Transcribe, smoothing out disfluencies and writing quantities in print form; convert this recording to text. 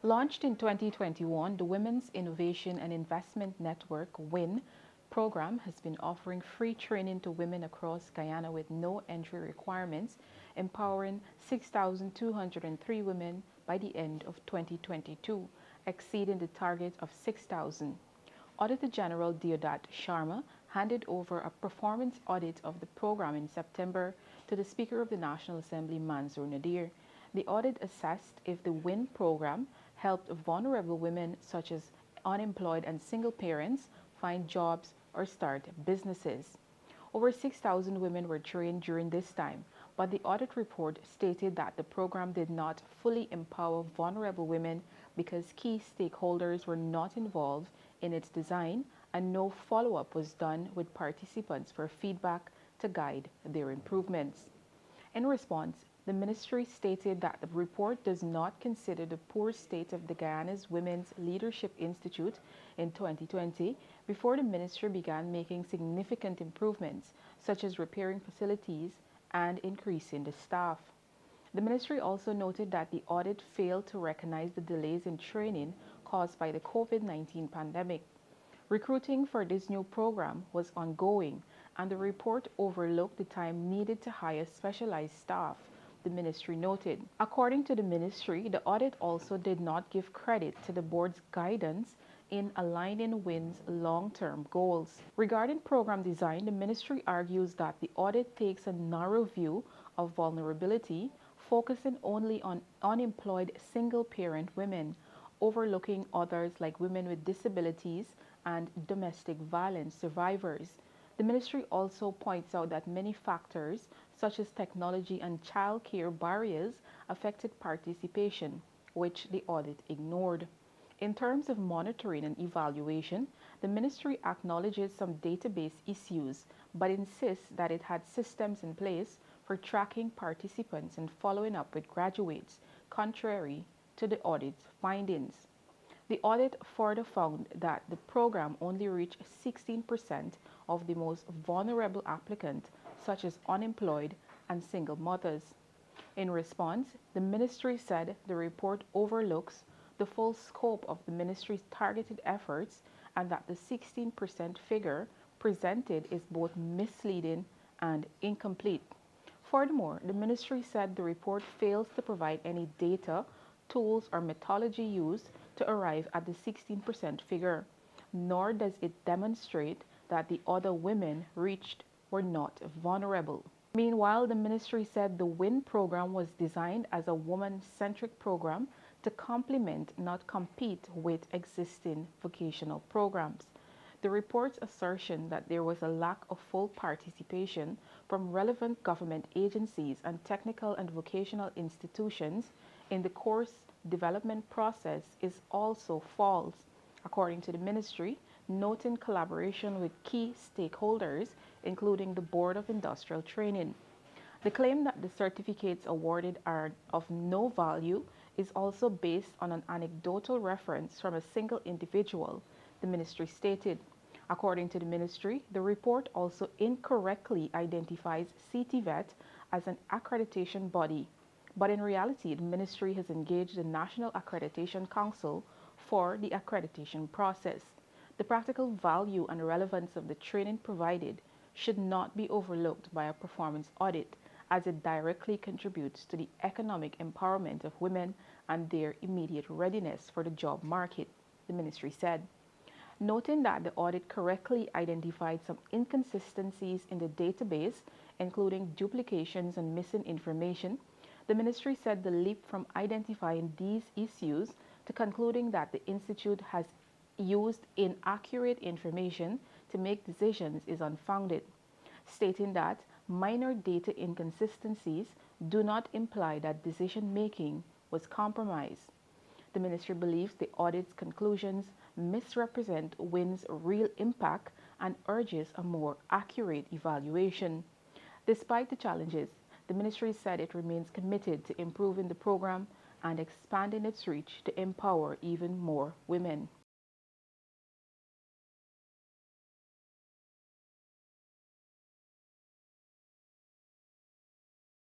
Launched in 2021, the Women's Innovation and Investment Network (Wiin) program has been offering free training to women across Guyana with no entry requirements, empowering 6,203 women by the end of 2022, exceeding the target of 6,000. Auditor General Deodat Sharma handed over a performance audit of the program in September to the Speaker of the National Assembly, Manzoor Nadir. The audit assessed if the Wiin program helped vulnerable women such as unemployed and single parents find jobs or start businesses. Over 6,000 women were trained during this time, but the audit report stated that the program did not fully empower vulnerable women because key stakeholders were not involved in its design and no follow-up was done with participants for feedback to guide their improvements. In response, the ministry stated that the report does not consider the poor state of the Guyana's Women's Leadership Institute in 2020 before the ministry began making significant improvements, such as repairing facilities and increasing the staff. The ministry also noted that the audit failed to recognize the delays in training caused by the COVID-19 pandemic. Recruiting for this new program was ongoing, and the report overlooked the time needed to hire specialized staff, the ministry noted. According to the ministry, the audit also did not give credit to the board's guidance in aligning Wiin's long-term goals. Regarding program design, the ministry argues that the audit takes a narrow view of vulnerability, focusing only on unemployed single-parent women, overlooking others like women with disabilities and domestic violence survivors. The ministry also points out that many factors, such as technology and child care barriers, affected participation, which the audit ignored. In terms of monitoring and evaluation, the ministry acknowledges some database issues, but insists that it had systems in place for tracking participants and following up with graduates, contrary to the audit's findings. The audit further found that the program only reached 16% of the most vulnerable applicants, such as unemployed and single mothers. In response, the ministry said the report overlooks the full scope of the ministry's targeted efforts and that the 16% figure presented is both misleading and incomplete. Furthermore, the ministry said the report fails to provide any data, tools, or methodology used to arrive at the 16% figure, nor does it demonstrate that the other women reached were not vulnerable. Meanwhile, the ministry said the Wiin program was designed as a woman-centric program to complement, not compete with, existing vocational programs. The report's assertion that there was a lack of full participation from relevant government agencies and technical and vocational institutions in the course development process is also false, according to the ministry, noting collaboration with key stakeholders, including the Board of Industrial Training. The claim that the certificates awarded are of no value is also based on an anecdotal reference from a single individual, the ministry stated. According to the ministry, the report also incorrectly identifies CTVET as an accreditation body, but in reality, the ministry has engaged the National Accreditation Council for the accreditation process. The practical value and relevance of the training provided should not be overlooked by a performance audit, as it directly contributes to the economic empowerment of women and their immediate readiness for the job market, the ministry said. Noting that the audit correctly identified some inconsistencies in the database, including duplications and missing information, the ministry said the leap from identifying these issues to concluding that the institute has used inaccurate information to make decisions is unfounded, stating that minor data inconsistencies do not imply that decision-making was compromised. The ministry believes the audit's conclusions misrepresent Wiin's real impact and urges a more accurate evaluation. Despite the challenges, the ministry said it remains committed to improving the program and expanding its reach to empower even more women.